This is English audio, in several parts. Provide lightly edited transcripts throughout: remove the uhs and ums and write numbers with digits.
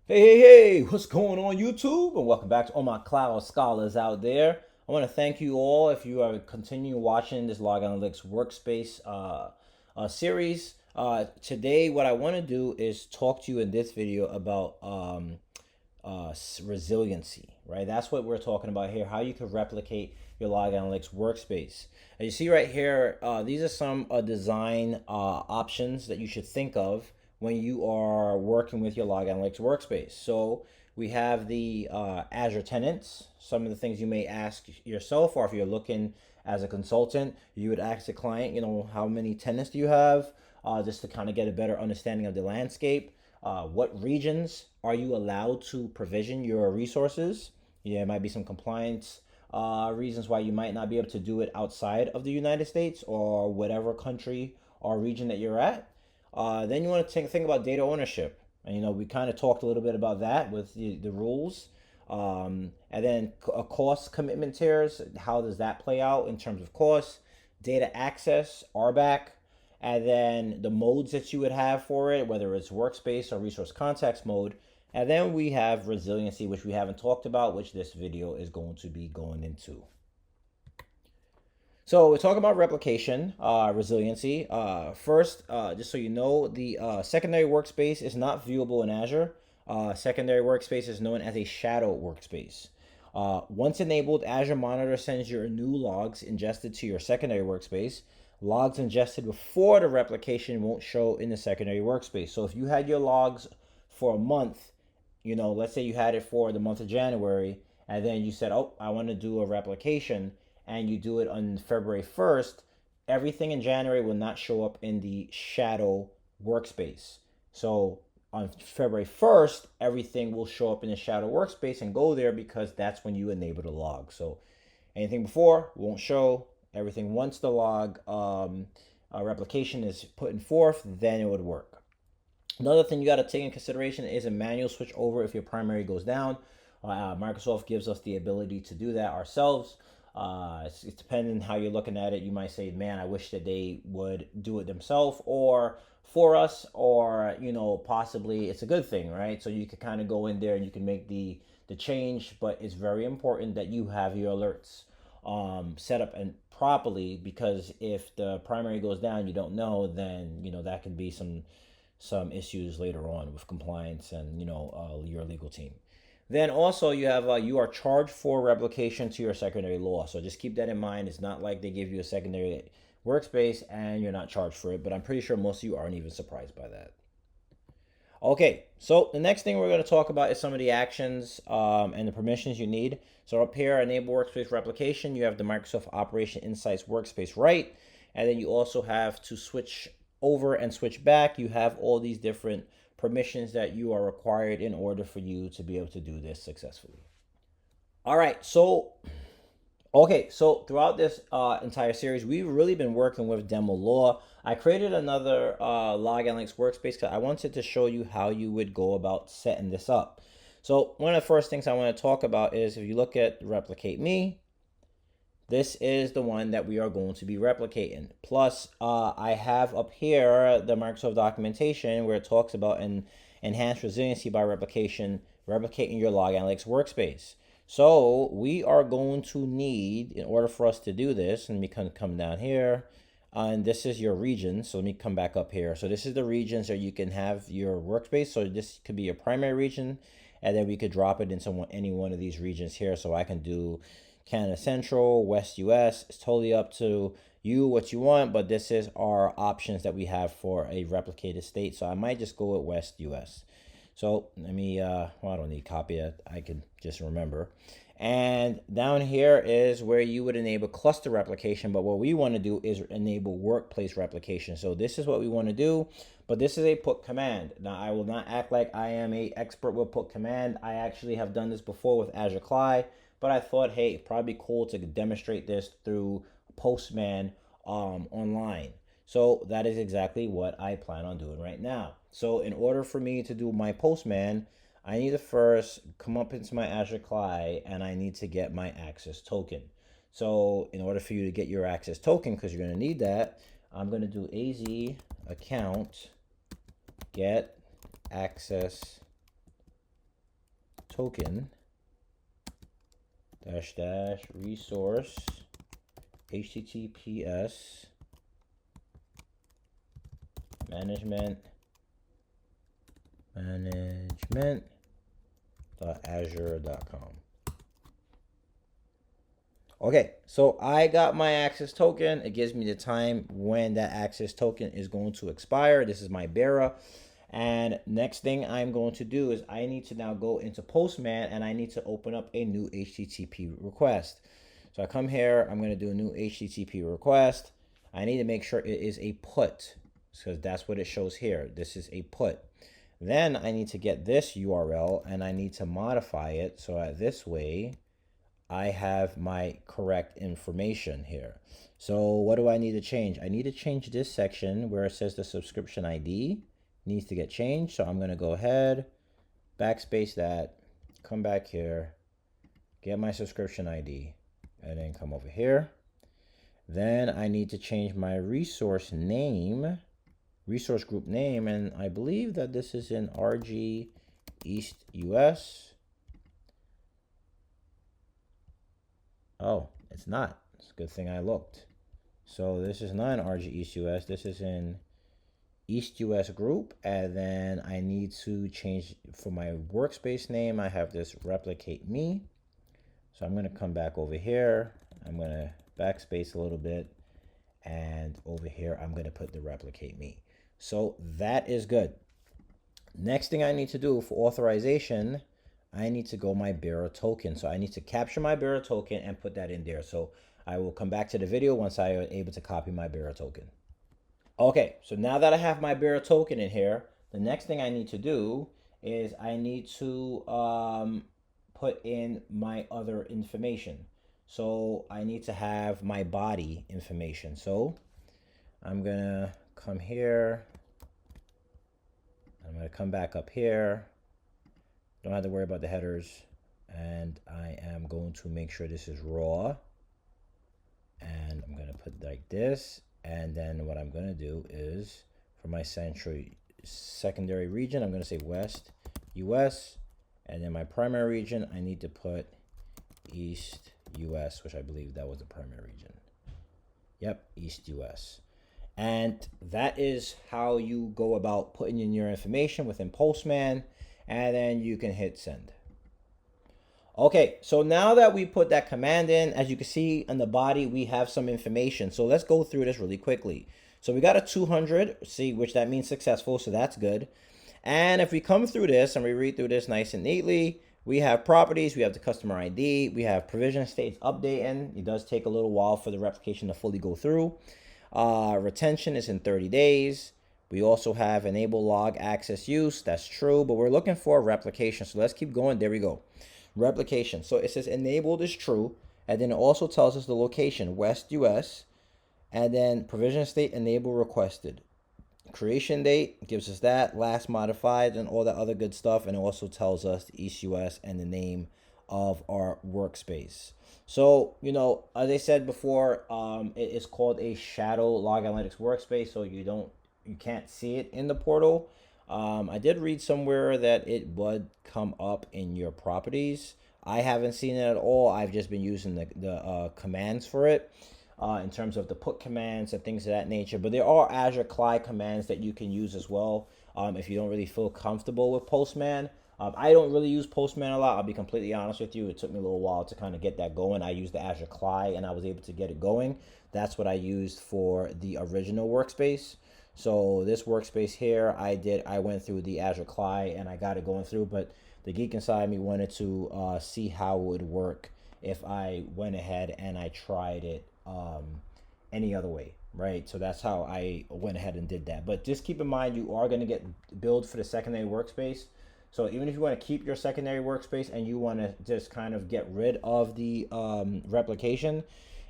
Hey, what's going on YouTube? And welcome back to all my cloud scholars out there. I want to thank you all if you are continuing watching this Log Analytics Workspace series. Today, what I want to do is talk to you in this video about resiliency, right? That's what we're talking about here, how you can replicate your Log Analytics Workspace. And you see right here, these are some design options that you should think of when you are working with your Log Analytics Workspace. So we have the Azure tenants, some of the things you may ask yourself, or if you're looking as a consultant, you would ask the client, how many tenants do you have, just to kind of get a better understanding of the landscape. What regions are you allowed to provision your resources? Yeah, it might be some compliance reasons why you might not be able to do it outside of the United States or whatever country or region that you're at. Then you want to think about data ownership. And, we kind of talked a little bit about that with the rules. And then cost commitment tiers. How does that play out in terms of cost? Data access, RBAC, and then the modes that you would have for it, whether it's workspace or resource context mode. And then we have resiliency, which we haven't talked about, which this video is going to be going into. So we're talking about replication, resiliency. First, just so you know, the secondary workspace is not viewable in Azure. Secondary workspace is known as a shadow workspace. Once enabled, Azure Monitor sends your new logs ingested to your secondary workspace. Logs ingested before the replication won't show in the secondary workspace. So if you had your logs for a month, let's say you had it for the month of January, and then you said, oh, I want to do a replication, and you do it on February 1st, everything in January will not show up in the shadow workspace. So on February 1st, everything will show up in the shadow workspace and go there because that's when you enable the log. So anything before won't show. Everything once the log replication is put in forth, then it would work. Another thing you got to take in consideration is a manual switch over if your primary goes down. Microsoft gives us the ability to do that ourselves. It's depending how you're looking at it. You might say, man, I wish that they would do it themselves or for us, or possibly it's a good thing, right? So you could kind of go in there and you can make the change, but it's very important that you have your alerts set up and properly, because if the primary goes down, you don't know, then that could be some issues later on with compliance and your legal team. Then also you have you are charged for replication to your secondary law. So just keep that in mind. It's not like they give you a secondary workspace and you're not charged for it, but I'm pretty sure most of you aren't even surprised by that. Okay, so the next thing we're going to talk about is some of the actions and the permissions you need. So up here, enable workspace replication, you have the Microsoft Operation Insights workspace right, and then you also have to switch over and switch back. You have all these different permissions that you are required in order for you to be able to do this successfully. All right, so throughout this entire series, we've really been working with demo law. I created another Log Analytics workspace because I wanted to show you how you would go about setting this up. So one of the first things I want to talk about is if you look at Replicate Me, this is the one that we are going to be replicating. Plus, I have up here the Microsoft documentation where it talks about an enhanced resiliency by replicating your Log Analytics workspace. So we are going to need, in order for us to do this, let me come down here, and this is your region. So let me come back up here. So this is the regions that you can have your workspace. So this could be your primary region, and then we could drop it into any one of these regions here. So I can do Canada Central, West US. It's totally up to you what you want, but this is our options that we have for a replicated state. So I might just go with West US. So let me, well, I don't need to copy it. I can just remember. And down here is where you would enable cluster replication. But what we want to do is enable workplace replication. So this is what we want to do. But this is a put command. Now, I will not act like I am an expert with put command. I actually have done this before with Azure CLI. But I thought, hey, it'd probably be cool to demonstrate this through Postman online. So that is exactly what I plan on doing right now. So in order for me to do my Postman, I need to first come up into my Azure CLI and I need to get my access token. So in order for you to get your access token, because you're going to need that, I'm going to do AZ account get access token -- resource https management.azure.com. Okay, so I got my access token. It gives me the time when that access token is going to expire. This is my bearer. And next thing I'm going to do is I need to now go into Postman and I need to open up a new HTTP request. So I come here, I'm going to do a new HTTP request. I need to make sure it is a PUT because that's what it shows here. This is a PUT. Then I need to get this URL and I need to modify it so that this way I have my correct information here. So what do I need to change? I need to change this section where it says the subscription ID needs to get changed. So I'm going to go ahead, backspace that, come back here, get my subscription ID, and then come over here. Then I need to change my resource name, resource group name, and I believe that this is in RG East US. Oh, it's not. It's a good thing I looked. So this is not in RG East US. This is in East US group. And then I need to change for my workspace name. I have this replicate me. So I'm going to come back over here. I'm going to backspace a little bit. And over here, I'm going to put the replicate me. So that is good. Next thing I need to do for authorization, I need to go my bearer token. So I need to capture my bearer token and put that in there. So I will come back to the video once I am able to copy my bearer token. Okay, so now that I have my bearer token in here, the next thing I need to do is I need to put in my other information. So I need to have my body information. So I'm gonna come here. I'm gonna come back up here. Don't have to worry about the headers. And I am going to make sure this is raw. And I'm going to put like this. And then what I'm going to do is for my secondary region, I'm going to say West US. And then my primary region, I need to put East US, which I believe that was the primary region. Yep, East US. And that is how you go about putting in your information within Postman. And then you can hit send. Okay, so now that we put that command in, as you can see in the body, we have some information. So let's go through this really quickly. So we got a 200, see, which that means successful, so that's good. And if we come through this and we read through this nice and neatly, we have properties, we have the customer ID, we have provision states updating. It does take a little while for the replication to fully go through. Retention is in 30 days. We also have enable log access use. That's true, but we're looking for replication. So let's keep going. There we go. Replication. So it says enabled is true. And then it also tells us the location, West US. And then provision state enable requested. Creation date gives us that. Last modified and all that other good stuff. And it also tells us the East US and the name of our workspace. So, you know, as I said before, it is called a shadow log analytics workspace. So you can't see it in the portal. I did read somewhere that it would come up in your properties. I haven't seen it at all. I've just been using the commands for it in terms of the put commands and things of that nature. But there are Azure CLI commands that you can use as well if you don't really feel comfortable with Postman. I don't really use Postman a lot. I'll be completely honest with you. It took me a little while to kind of get that going. I used the Azure CLI and I was able to get it going. That's what I used for the original workspace. So this workspace here, I went through the Azure CLI and I got it going through, but the geek inside me wanted to see how it would work if I went ahead and I tried it any other way, right? So that's how I went ahead and did that. But just keep in mind, you are going to get billed for the secondary workspace. So even if you want to keep your secondary workspace and you want to just kind of get rid of the replication,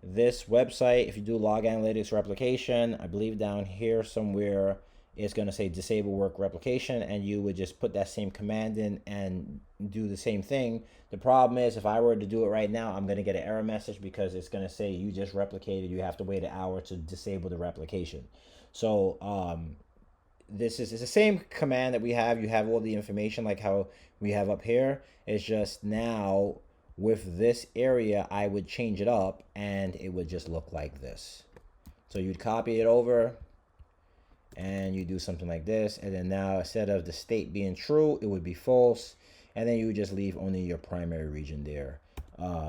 this website, if you do log analytics replication, I believe down here somewhere it's going to say disable work replication, and you would just put that same command in and do the same thing. The problem is if I were to do it right now, I'm going to get an error message because it's going to say you just replicated. You have to wait an hour to disable the replication. So this is it's the same command that we have. You have all the information like how we have up here. It's just now with this area, I would change it up and it would just look like this. So you'd copy it over and you do something like this. And then now instead of the state being true, it would be false. And then you would just leave only your primary region there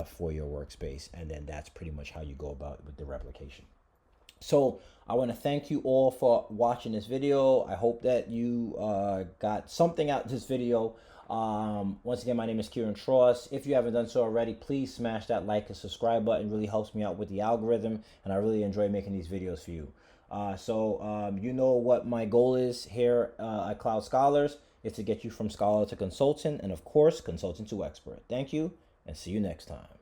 for your workspace. And then that's pretty much how you go about it with the replication. So I want to thank you all for watching this video. I hope that you got something out of this video. Once again, my name is Kieran Tross. If you haven't done so already, please smash that like and subscribe button. It really helps me out with the algorithm, and I really enjoy making these videos for you. You know what my goal is here at Cloud Scholars. It's to get you from scholar to consultant, and of course, consultant to expert. Thank you, and see you next time.